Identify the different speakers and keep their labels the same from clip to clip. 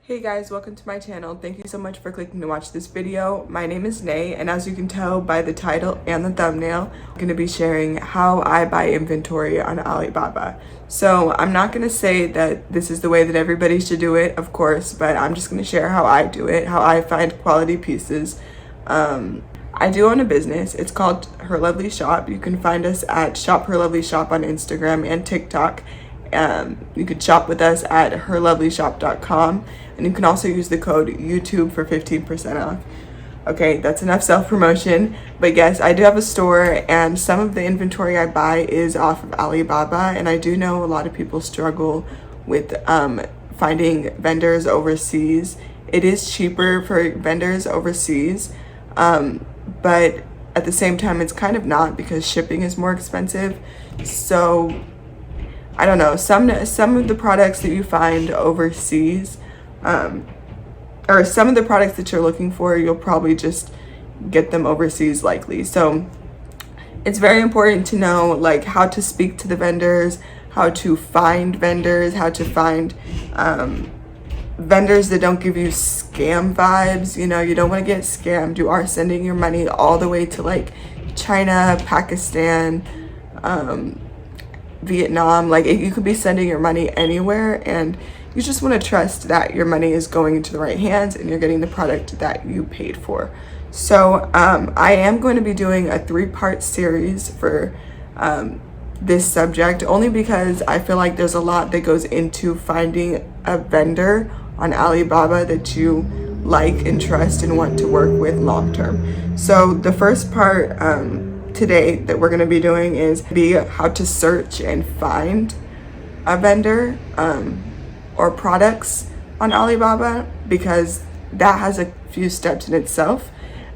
Speaker 1: Hey guys, welcome to my channel. Thank you so much for clicking to watch this video. My name is Nay, and as you can tell by the title and the thumbnail, I'm going to be sharing how I buy inventory on Alibaba. So I'm not going to say that this is the way that everybody should do it, of course, but I'm just going to share how I do it, how I find quality pieces. I do own a business. It's called Her Lovely Shop. You can find us at Shop Her Lovely Shop on Instagram and TikTok. You could shop with us at herlovelyshop.com, and you can also use the code YouTube for 15% off. Okay, that's enough self-promotion, but yes, I do have a store, and some of the inventory I buy is off of Alibaba, and I do know a lot of people struggle with finding vendors overseas. It is cheaper for vendors overseas, but at the same time it's kind of not, because shipping is more expensive. So I don't know, some of the products that you find overseas, or some of the products that you're looking for, you'll probably just get them overseas likely. So it's very important to know like how to speak to the vendors, how to find vendors, how to find vendors that don't give you scam vibes. You know, you don't want to get scammed. You are sending your money all the way to like China, Pakistan, Vietnam. Like you could be sending your money anywhere, and you just want to trust that your money is going into the right hands and you're getting the product that you paid for. So I am going to be doing a 3-part series for this subject, only because I feel like there's a lot that goes into finding a vendor on Alibaba that you like and trust and want to work with long term. So the first part today that we're going to be doing is how to search and find a vendor or products on Alibaba, because that has a few steps in itself.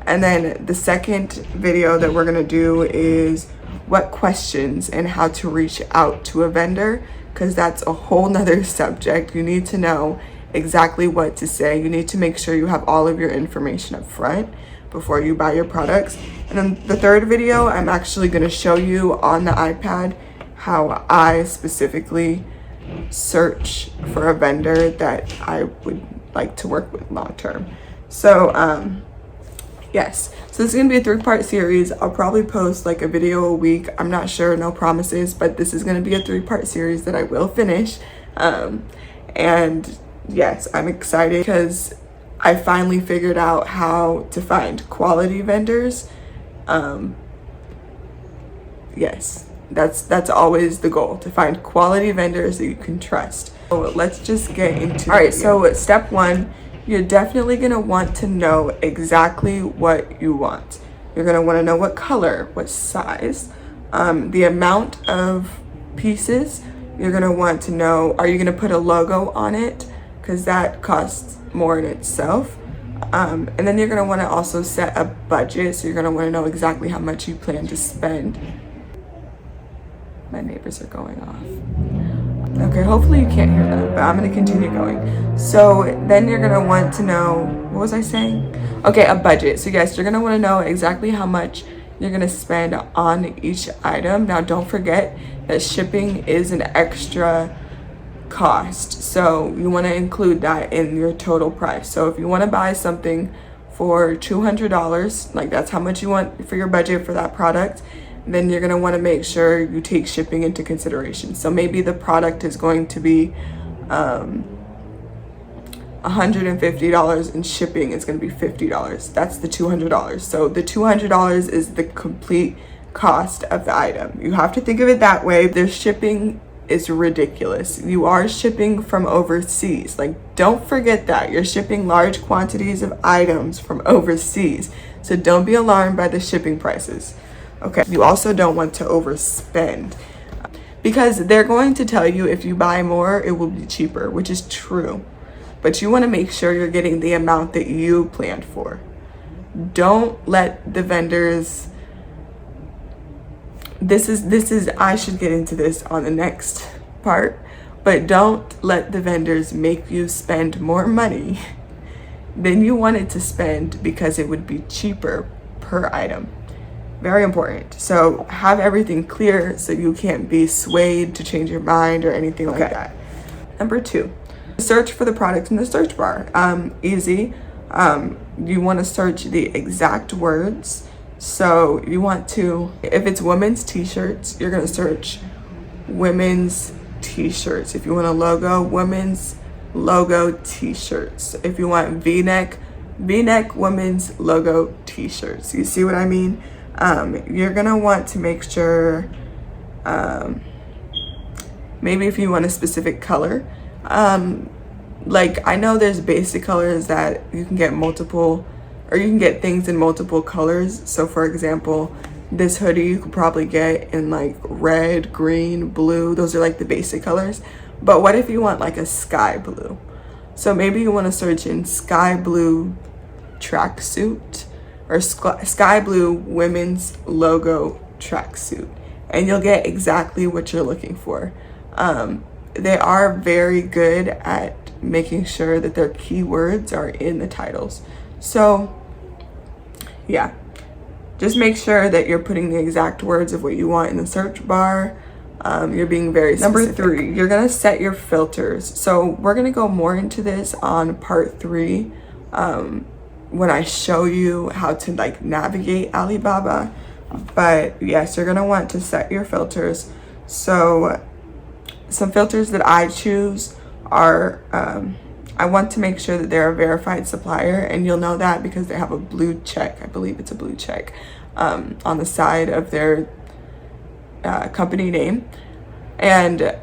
Speaker 1: And then the second video that we're going to do is what questions and how to reach out to a vendor, because that's a whole nother subject. You need to know exactly what to say. You need to make sure you have all of your information up front before you buy your products. And then the third video, I'm actually going to show you on the iPad how I specifically search for a vendor that I would like to work with long term. So yes, so this is going to be a 3-part series. I'll probably post like a video a week. I'm not sure, no promises, but this is going to be a 3-part series that I will finish. And yes, I'm excited because I finally figured out how to find quality vendors. Yes, that's always the goal, to find quality vendors that you can trust. So let's just get into it. All right, so step 1, you're definitely going to want to know exactly what you want. You're going to want to know what color, what size, the amount of pieces. You're going to want to know, are you going to put a logo on it? Because that costs more in itself. And then you're going to want to also set a budget. So you're going to want to know exactly how much you plan to spend. My neighbors are going off. Okay, hopefully you can't hear that, but I'm going to continue going. So then you're going to want to know, what was I saying? Okay, a budget. So yes, you're going to want to know exactly how much you're going to spend on each item. Now don't forget that shipping is an extra cost, so you want to include that in your total price. So if you want to buy something for $200, like that's how much you want for your budget for that product, then you're going to want to make sure you take shipping into consideration. So maybe the product is going to be $150 and shipping is going to be $50. That's the $200. So the $200 is the complete cost of the item. You have to think of it that way. Their shipping is ridiculous. You are shipping from overseas. Like, don't forget that you're shipping large quantities of items from overseas. So don't be alarmed by the shipping prices. Okay, you also don't want to overspend, because they're going to tell you if you buy more, it will be cheaper, which is true. But you want to make sure you're getting the amount that you planned for. Don't let the vendors, this is I should get into this on the next part, but don't let the vendors make you spend more money than you wanted to spend because it would be cheaper per item. Very important. So have everything clear so you can't be swayed to change your mind or anything like that. Number 2, Search for the product in the search bar. Easy. You want to search the exact words. So you want to, if it's women's t-shirts, you're going to search women's t-shirts. If you want a logo, women's logo t-shirts. If you want v-neck women's logo t-shirts. You see what I mean? You're going to want to make sure, maybe if you want a specific color, like I know there's basic colors that you can get multiple, or you can get things in multiple colors. So for example, this hoodie you could probably get in like red, green, blue. Those are like the basic colors. But what if you want like a sky blue? So maybe you want to search in sky blue tracksuit, or sky blue women's logo tracksuit, and you'll get exactly what you're looking for. They are very good at making sure that their keywords are in the titles. So yeah, just make sure that you're putting the exact words of what you want in the search bar. You're being very specific. Number 3, you're gonna set your filters. So we're gonna go more into this on part 3 when I show you how to like navigate Alibaba. But yes, you're gonna want to set your filters. So some filters that I choose are, I want to make sure that they're a verified supplier, and you'll know that because they have a blue check. I believe it's a blue check on the side of their company name. And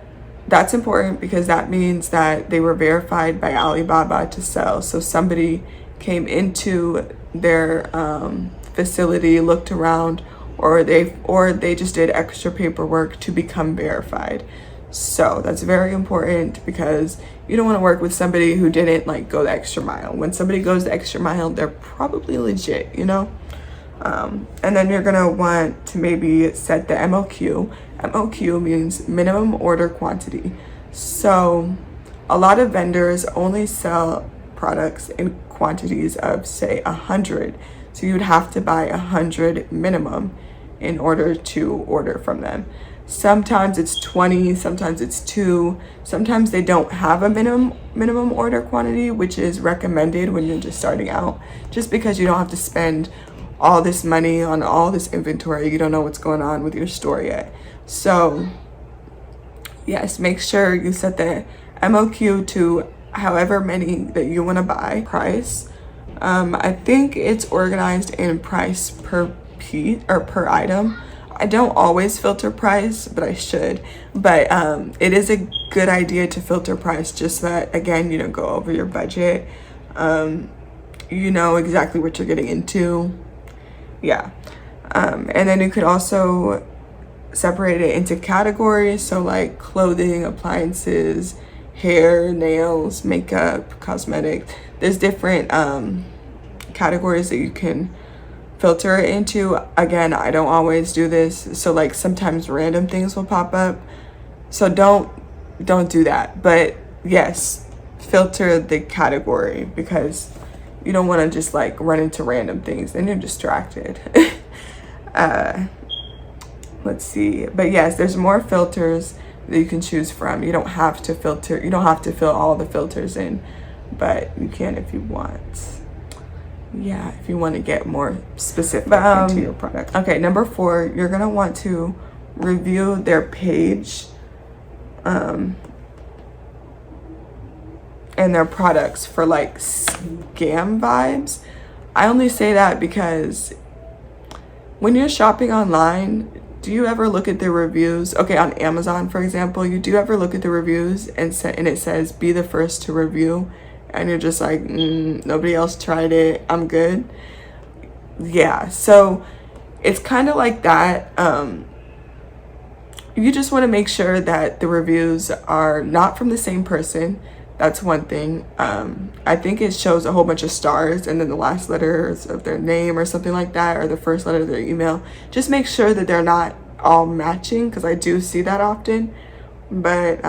Speaker 1: that's important because that means that they were verified by Alibaba to sell. So somebody came into their facility, looked around, or they just did extra paperwork to become verified. So that's very important because you don't want to work with somebody who didn't like go the extra mile. When somebody goes the extra mile, they're probably legit, you know? And then you're gonna want to maybe set the MOQ. MOQ means minimum order quantity. So a lot of vendors only sell products in quantities of say 100. So you'd have to buy 100 minimum in order to order from them. Sometimes it's 20, sometimes it's 2, sometimes they don't have a minimum order quantity, which is recommended when you're just starting out, just because you don't have to spend all this money on all this inventory. You don't know what's going on with your store yet. So yes, make sure you set the MOQ to however many that you want to buy. Price, I think it's organized in price per piece or per item. I don't always filter price, but I should. But it is a good idea to filter price, just so that, again, you don't go over your budget. You know exactly what you're getting into. Yeah. And then you could also separate it into categories. So like clothing, appliances, hair, nails, makeup, cosmetics. There's different categories that you can filter it into. Again, I don't always do this, so like sometimes random things will pop up, so don't do that. But yes, filter the category because you don't want to just like run into random things, then you're distracted. Let's see, but yes, there's more filters that you can choose from. You don't have to filter, you don't have to fill all the filters in, but you can if you want. Yeah, if you want to get more specific into your product. Okay, number 4, you're gonna want to review their page and their products for like scam vibes. I only say that because when you're shopping online, do you ever look at the reviews? Okay, on Amazon, for example, you do ever look at the reviews and it says be the first to review, and you're just like, nobody else tried it, I'm good. Yeah, so it's kind of like that. You just want to make sure that the reviews are not from the same person. That's one thing. I think it shows a whole bunch of stars and then the last letters of their name or something like that, or the first letter of their email. Just make sure that they're not all matching, because I do see that often. But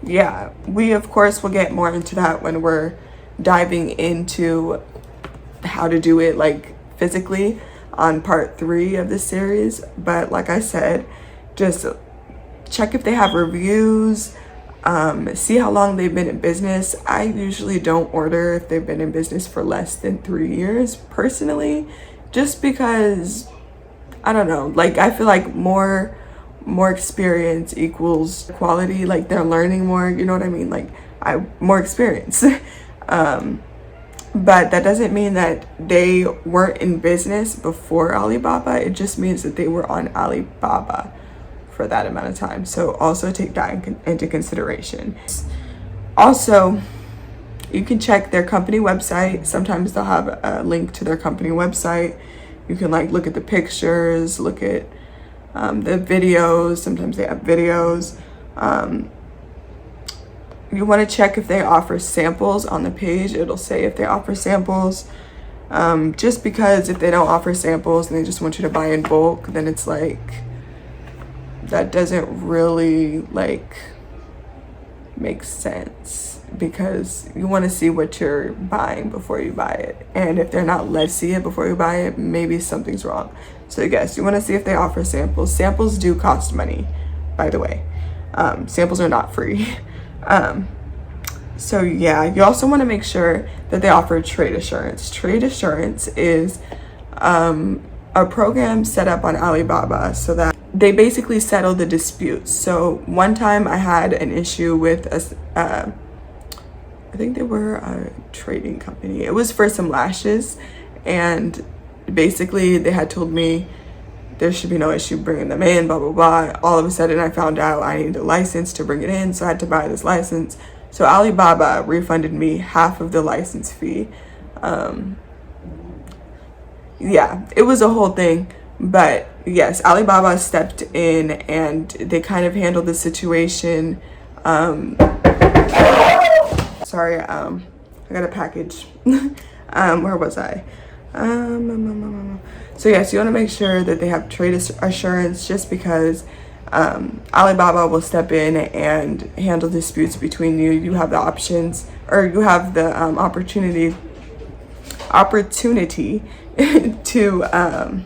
Speaker 1: yeah, we of course will get more into that when we're diving into how to do it like physically on part 3 of this series. But like I said, just check if they have reviews. See how long they've been in business. I usually don't order if they've been in business for less than 3 years personally, just because I don't know, like I feel like more experience equals quality. Like they're learning more, you know what I mean? Like more experience. But that doesn't mean that they weren't in business before Alibaba. It just means that they were on Alibaba for that amount of time. So also take that into consideration. Also, you can check their company website. Sometimes they'll have a link to their company website. You can like look at the pictures, look at the videos. Sometimes they have videos. You want to check if they offer samples on the page. It'll say if they offer samples. Just because if they don't offer samples and they just want you to buy in bulk, then it's like that doesn't really like make sense, because you want to see what you're buying before you buy it. And if they're not let see it before you buy it, maybe something's wrong. So yes, you want to see if they offer samples. Samples do cost money, by the way. Samples are not free. So yeah, you also want to make sure that they offer trade assurance. Trade assurance is a program set up on Alibaba so that they basically settle the disputes. So one time I had an issue with I think they were a trading company. It was for some lashes, and basically they had told me there should be no issue bringing them in, blah, blah, blah. All of a sudden I found out I needed a license to bring it in, so I had to buy this license. So Alibaba refunded me half of the license fee. Yeah, it was a whole thing. But yes, Alibaba stepped in and they kind of handled the situation. Sorry, I got a package. Where was I? So yes, you want to make sure that they have trade assurance, just because Alibaba will step in and handle disputes between you. You have the options, or you have the opportunity to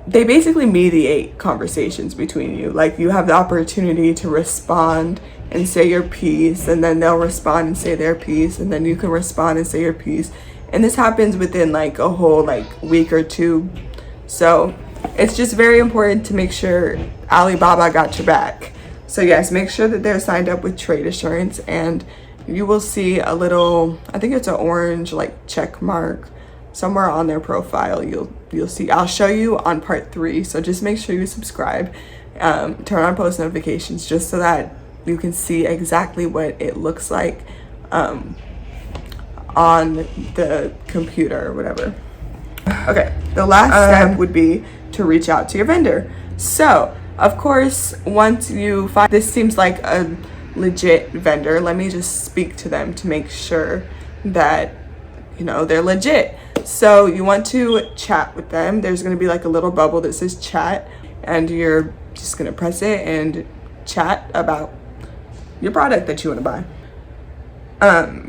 Speaker 1: they basically mediate conversations between you. Like you have the opportunity to respond and say your piece, and then they'll respond and say their piece, and then you can respond and say your piece. And this happens within like a whole like week or two. So it's just very important to make sure Alibaba got your back. So yes, make sure that they're signed up with trade assurance, and you will see a little, I think it's an orange like check mark somewhere on their profile. You'll see, I'll show you on part 3. So just make sure you subscribe, turn on post notifications, just so that you can see exactly what it looks like on the computer or whatever. Okay, the last step would be to reach out to your vendor. So of course, once you find this seems like a legit vendor, let me just speak to them to make sure that you know they're legit. So you want to chat with them. There's going to be like a little bubble that says chat, and you're just going to press it and chat about your product that you want to buy.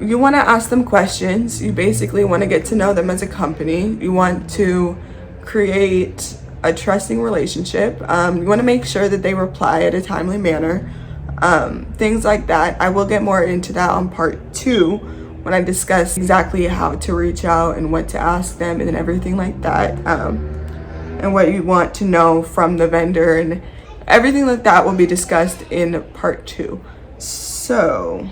Speaker 1: You want to ask them questions. You basically want to get to know them as a company. You want to create a trusting relationship. You want to make sure that they reply at a timely manner. Things like that. I will get more into that on part 2 when I discuss exactly how to reach out and what to ask them and everything like that. And what you want to know from the vendor and everything like that will be discussed in part 2. So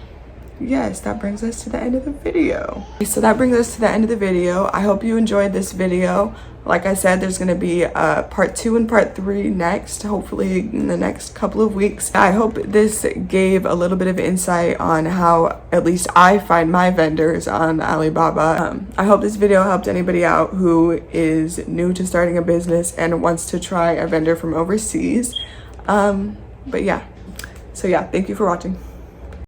Speaker 1: yes, that brings us to the end of the video. So that brings us to the end of the video. I hope you enjoyed this video. Like I said, there's going to be part 2 and part 3 next, hopefully in the next couple of weeks. I hope this gave a little bit of insight on how at least I find my vendors on Alibaba. I hope this video helped anybody out who is new to starting a business and wants to try a vendor from overseas. But yeah, so yeah, thank you for watching.